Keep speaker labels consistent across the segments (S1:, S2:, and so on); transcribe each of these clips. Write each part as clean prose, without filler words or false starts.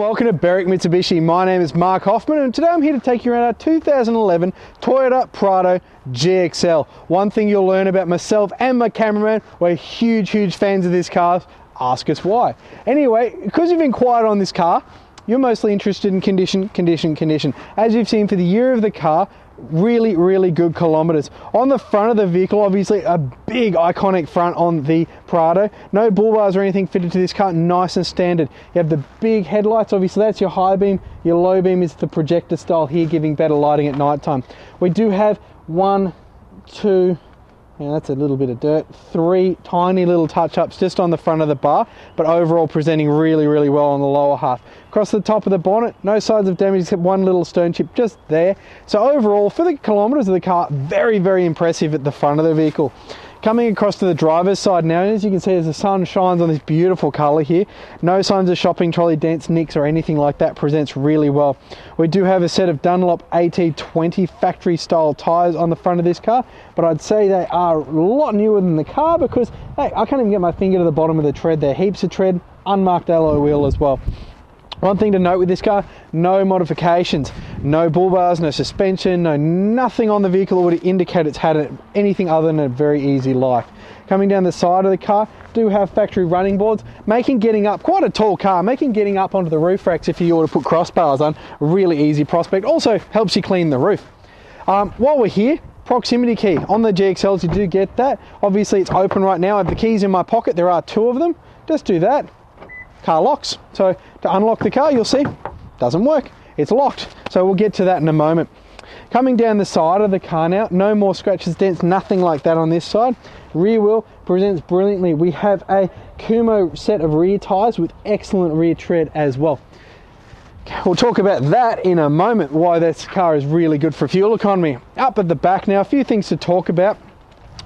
S1: welcome to Berwick Mitsubishi. My name is Mark Hoffman and today I'm here to take you around our 2011 Toyota Prado GXL. One thing you'll learn about myself and my cameraman, we're huge fans of this car. Ask us why. Anyway, because you've inquired on this car, you're mostly interested in condition. As you've seen for the year of the car, really good kilometers. On the front of the vehicle, obviously a big iconic front on the Prado. No bull bars or anything fitted to this car, nice and standard. You have the big headlights, obviously that's your high beam. Your low beam is the projector style here, giving better lighting at night time. We do have that's a little bit of dirt, 3 tiny little touch-ups just on the front of the bar, but overall presenting really well on the lower half. Across the top of the bonnet, no signs of damage except one little stone chip just there. So overall, for the kilometers of the car, very impressive at the front of the vehicle. Coming across to the driver's side now, and as you can see as the sun shines on this beautiful colour here, no signs of shopping trolley dents, nicks or anything like that, presents really well. We do have a set of Dunlop AT20 factory style tyres on the front of this car, but I'd say they are a lot newer than the car because, hey, I can't even get my finger to the bottom of the tread there. Heaps of tread, unmarked alloy wheel as well. One thing to note with this car, no modifications, no bull bars, no suspension, nothing on the vehicle that would indicate it's had anything other than a very easy life. Coming down the side of the car, do have factory running boards, making getting up, quite a tall car, making getting up onto the roof racks if you were to put crossbars on, a really easy prospect. Also helps you clean the roof. While we're here, proximity key. On the GXLs you do get that. Obviously it's open right now. I have the keys in my pocket, there are 2 of them. Just do that. Car locks. So to unlock the car, you'll see, doesn't work. It's locked. So we'll get to that in a moment. Coming down the side of the car now, no more scratches, dents, nothing like that on this side. Rear wheel presents brilliantly. We have a Kumo set of rear tyres with excellent rear tread as well. We'll talk about that in a moment, why this car is really good for fuel economy. Up at the back now, a few things to talk about.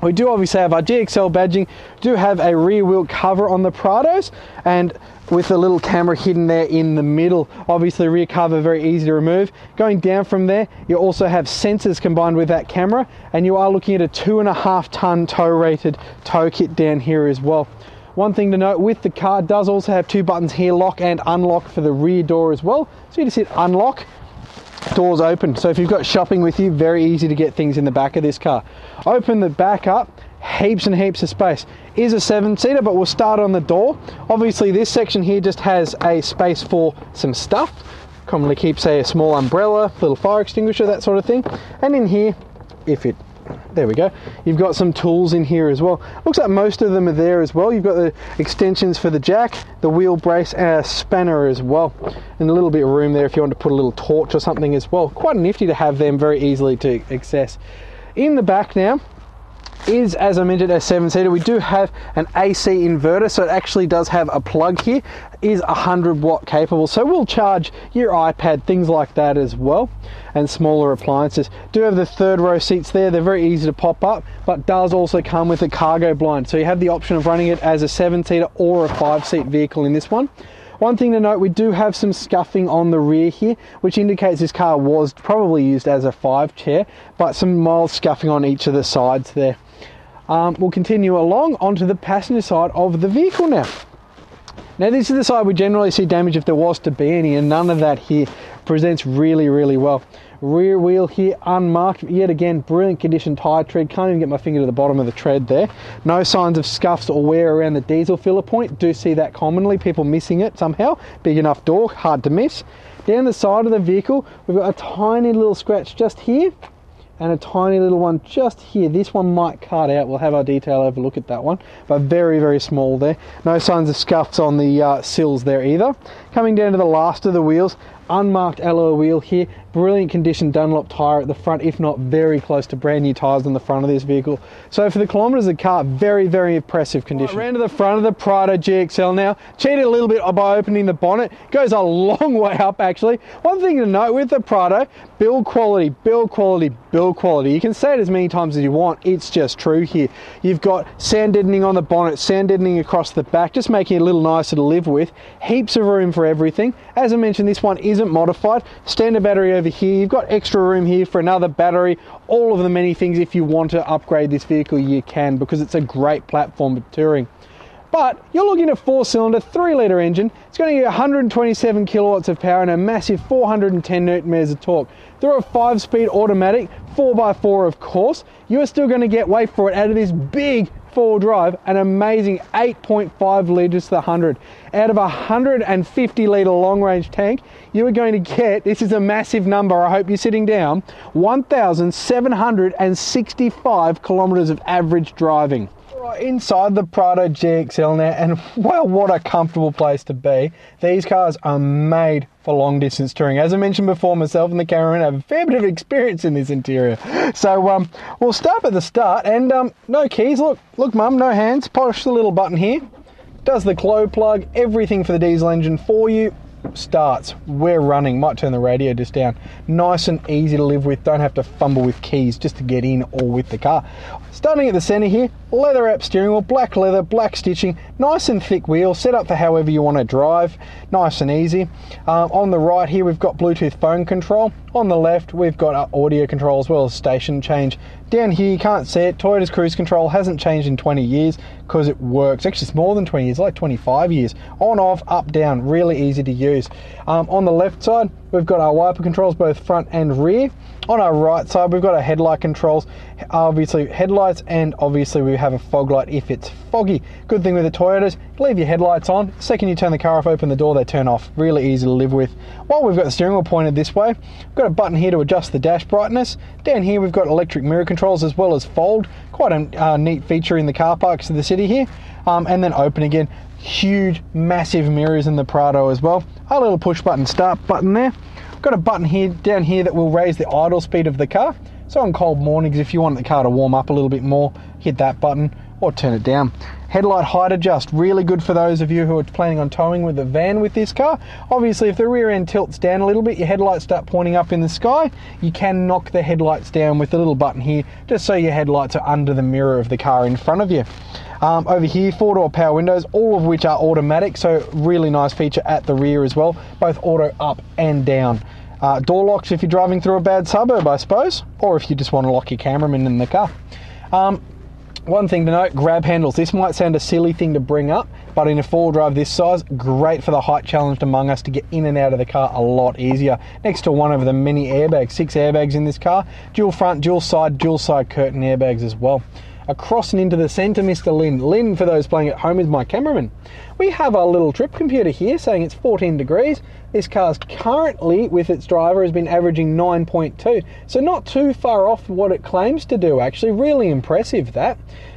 S1: We do obviously have our GXL badging, do have a rear wheel cover on the Prados, and with a little camera hidden there in the middle. Obviously rear cover very easy to remove. Going down from there, you also have sensors combined with that camera, and you are looking at a 2.5 ton tow rated tow kit down here as well. One thing to note with the car, it does also have 2 buttons here, lock and unlock for the rear door as well. So you just hit unlock, doors open. So if you've got shopping with you, very easy to get things in the back of this car. Open the back up, heaps of space. Is a 7-seater, but we'll start on the door. Obviously this section here just has a space for some stuff. Commonly keeps a small umbrella, little fire extinguisher, that sort of thing. And in here, there we go, you've got some tools in here as well. Looks like most of them are there as well. You've got the extensions for the jack, the wheel brace and a spanner as well, and a little bit of room there if you want to put a little torch or something as well. Quite nifty to have them very easily to access. In the back now is, as I mentioned, a 7-seater. We do have an AC inverter, so it actually does have a plug here. Is 100 watt capable, so we'll charge your iPad, things like that as well, and smaller appliances. Do have the 3rd row seats there. They're very easy to pop up, but does also come with a cargo blind, so you have the option of running it as a 7-seater or a 5-seat vehicle in this one. One thing to note, we do have some scuffing on the rear here, which indicates this car was probably used as a 5 chair, but some mild scuffing on each of the sides there. We'll continue along onto the passenger side of the vehicle now. Now this is the side we generally see damage if there was to be any, and none of that here. Presents really well. Rear wheel here unmarked, yet again brilliant condition tyre tread. Can't even get my finger to the bottom of the tread there. No signs of scuffs or wear around the diesel filler point. Do see that commonly, people missing it somehow. Big enough door, hard to miss. Down the side of the vehicle, we've got a tiny little scratch just here and a tiny little one just here. This one might cut out. We'll have our detail overlook at that one, but very small there. No signs of scuffs on the sills there either. Coming down to the last of the wheels, unmarked alloy wheel here, brilliant condition Dunlop tyre at the front, if not very close to brand new tyres on the front of this vehicle. So for the kilometres of the car, very impressive condition. Right, round to the front of the Prado GXL now. Cheated a little bit by opening the bonnet. Goes a long way up actually. One thing to note with the Prado, build quality. You can say it as many times as you want, it's just true here. You've got sound deadening on the bonnet, sound deadening across the back, just making it a little nicer to live with. Heaps of room for everything. As I mentioned, this one isn't modified. Standard battery over here. You've got extra room here for another battery. All of the many things, if you want to upgrade this vehicle, you can, because it's a great platform for touring. But you're looking at 4-cylinder, 3-litre engine. It's going to give you 127 kilowatts of power and a massive 410 newton meters of torque. Through a 5-speed automatic, 4x4 of course, you are still going to get, wait for it, out of this big 4-wheel drive, an amazing 8.5 litres to the 100. Out of a 150 litre long range tank, you are going to get, this is a massive number, I hope you're sitting down, 1,765 kilometres of average driving. Inside the Prado GXL now, and well, what a comfortable place to be. These cars are made for long distance touring. As I mentioned before, myself and the cameraman have a fair bit of experience in this interior. So we'll start at the start, and no keys. Look mum, no hands. Push the little button here. Does the glow plug, everything for the diesel engine for you. Starts, we're running. Might turn the radio just down. Nice and easy to live with, don't have to fumble with keys just to get in or with the car. Starting at the center here, leather wrap steering wheel, black leather, black stitching, nice and thick wheel, set up for however you want to drive, nice and easy. On the right here we've got Bluetooth phone control. On the left we've got audio control as well as station change. Down here you can't see it, Toyota's cruise control hasn't changed in 20 years because it works. Actually it's more than 20 years, like 25 years. On, off, up, down, really easy to use. On the left side we've got our wiper controls, both front and rear. On our right side we've got our headlight controls, obviously headlights, and obviously we have a fog light if it's foggy. Good thing with the Toyotas, leave your headlights on, the second you turn the car off, open the door, they turn off. Really easy to live with. While we've got the steering wheel pointed this way, we've got a button here to adjust the dash brightness. Down here we've got electric mirror controls as well as fold, quite a neat feature in the car parks of the city here. And then open again. Huge massive mirrors in the Prado as well. A little push button start button there. Got a button here down here that will raise the idle speed of the car. So on cold mornings, if you want the car to warm up a little bit more, hit that button or turn it down. Headlight height adjust, really good for those of you who are planning on towing with a van with this car. Obviously if the rear end tilts down a little bit, your headlights start pointing up in the sky, you can knock the headlights down with the little button here, just so your headlights are under the mirror of the car in front of you. Over here, 4-door power windows, all of which are automatic, so really nice feature at the rear as well, both auto up and down. Door locks if you're driving through a bad suburb, I suppose, or if you just want to lock your cameraman in the car. One thing to note, grab handles. This might sound a silly thing to bring up, but in a 4-wheel drive this size, great for the height challenged among us to get in and out of the car a lot easier. Next to one of the many airbags, 6 airbags in this car, dual front, dual side curtain airbags as well. Across and into the centre, Mr. Lynn. Lynn, for those playing at home, is my cameraman. We have our little trip computer here saying it's 14 degrees. This car's currently, with its driver, has been averaging 9.2. So not too far off what it claims to do, actually. Really impressive, that.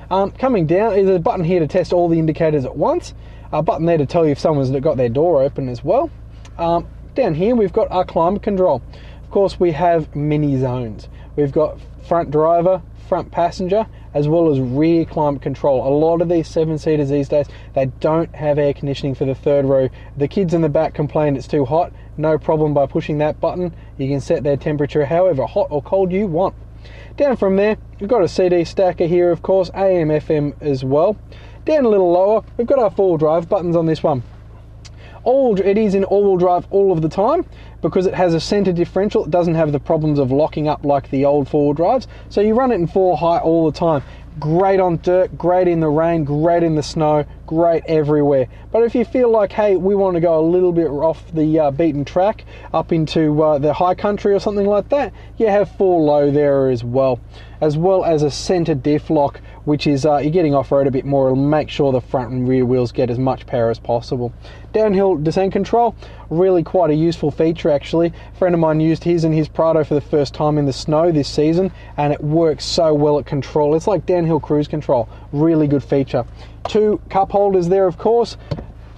S1: Coming down is a button here to test all the indicators at once. A button there to tell you if someone's got their door open as well. Down here we've got our climate control. Of course we have many zones. We've got front driver, front passenger, as well as rear climate control. A lot of these 7-seaters these days, they don't have air conditioning for the third row. The kids in the back complain it's too hot. No problem, by pushing that button you can set their temperature however hot or cold you want. Down from there we've got a CD stacker here, of course, AM FM as well. Down a little lower we've got our 4-wheel drive buttons on this one. It is in all-wheel drive all of the time. Because it has a centre differential, it doesn't have the problems of locking up like the old 4-wheel drives. So you run it in 4 high all the time. Great on dirt, great in the rain, great in the snow, great everywhere. But if you feel like, hey, we want to go a little bit off the beaten track, up into the high country or something like that, you have 4 low there as well as a centre diff lock, which is you're getting off-road a bit more. It'll make sure the front and rear wheels get as much power as possible. Downhill descent control, really quite a useful feature actually. A friend of mine used his in his Prado for the first time in the snow this season, and it works so well at control. It's like downhill cruise control, really good feature. 2 cup holders there, of course.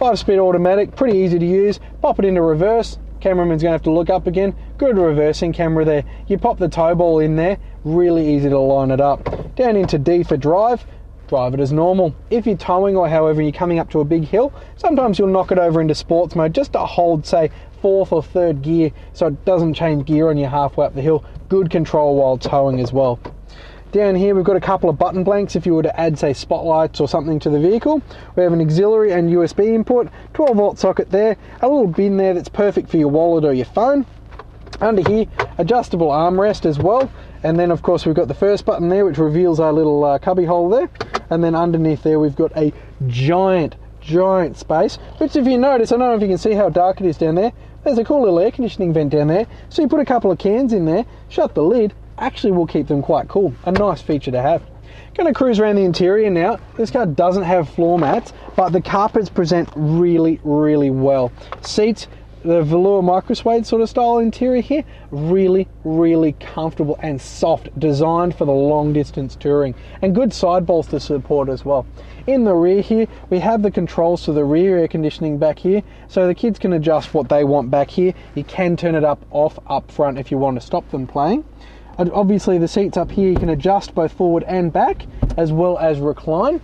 S1: 5-speed automatic, pretty easy to use. Pop it into reverse. Cameraman's going to have to look up again. Good reversing camera there. You pop the tow ball in there, really easy to line it up. Down into D for drive it as normal. If you're towing or however you're coming up to a big hill, sometimes you'll knock it over into sports mode just to hold, say, 4th or 3rd gear so it doesn't change gear on you halfway up the hill. Good control while towing as well. Down here we've got a couple of button blanks if you were to add, say, spotlights or something to the vehicle. We have an auxiliary and USB input, 12-volt socket there, a little bin there that's perfect for your wallet or your phone. Under here, adjustable armrest as well. And then of course we've got the first button there which reveals our little cubby hole there. and then underneath there we've got a giant space, which if you notice, I don't know if you can see how dark it is down there, there's a cool little air conditioning vent down there, so you put a couple of cans in there, shut the lid, actually will keep them quite cool. A nice feature to have. Going to cruise around the interior now. This car doesn't have floor mats, but the carpets present really well. Seats, the velour microsuede sort of style interior here, really comfortable and soft, designed for the long distance touring, and good side bolster support as well. In the rear here, we have the controls to the rear air conditioning back here, so the kids can adjust what they want back here. You can turn it off up front if you want to stop them playing. And obviously the seats up here you can adjust both forward and back, as well as recline.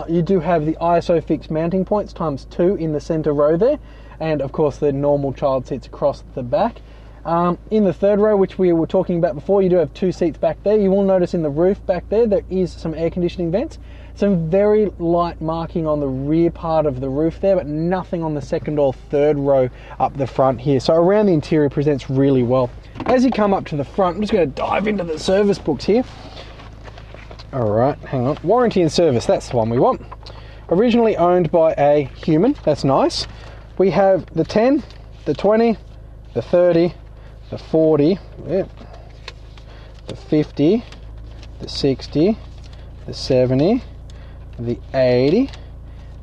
S1: You do have the ISOFIX mounting points ×2 in the center row there, and of course the normal child seats across the back. In the third row, which we were talking about before, you do have 2 seats back there. You will notice in the roof back there, there is some air conditioning vents. Some very light marking on the rear part of the roof there, but nothing on the second or third row up the front here. So around the interior presents really well. As you come up to the front, I'm just going to dive into the service books here. All right, hang on. Warranty and service, that's the one we want. Originally owned by a human, that's nice. We have the 10, the 20, the 30, the 40, the 50, the 60, the 70, the 80,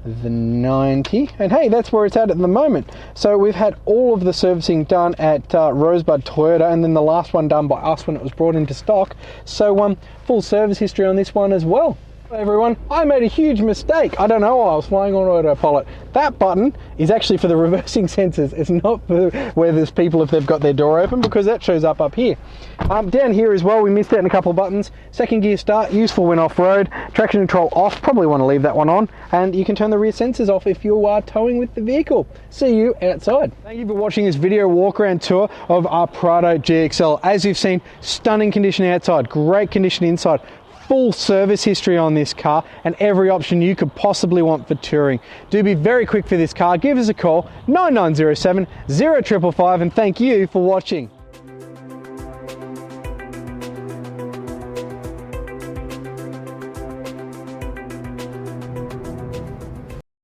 S1: the 90, and hey, that's where it's at the moment. So we've had all of the servicing done at Rosebud Toyota, and then the last one done by us when it was brought into stock. So full service history on this one as well. Hey everyone, I made a huge mistake. I don't know why I was flying on autopilot. That button is actually for the reversing sensors. It's not for where there's people if they've got their door open, because that shows up here. Down here as well, we missed out on a couple of buttons. Second gear start, useful when off-road. Traction control off, probably want to leave that one on. And you can turn the rear sensors off if you are towing with the vehicle. See you outside. Thank you for watching this video walk-around tour of our Prado GXL. As you've seen, stunning condition outside, great condition inside. Full service history on this car and every option you could possibly want for touring. Do be very quick for this car. Give us a call, 9907 0555, and thank you for watching.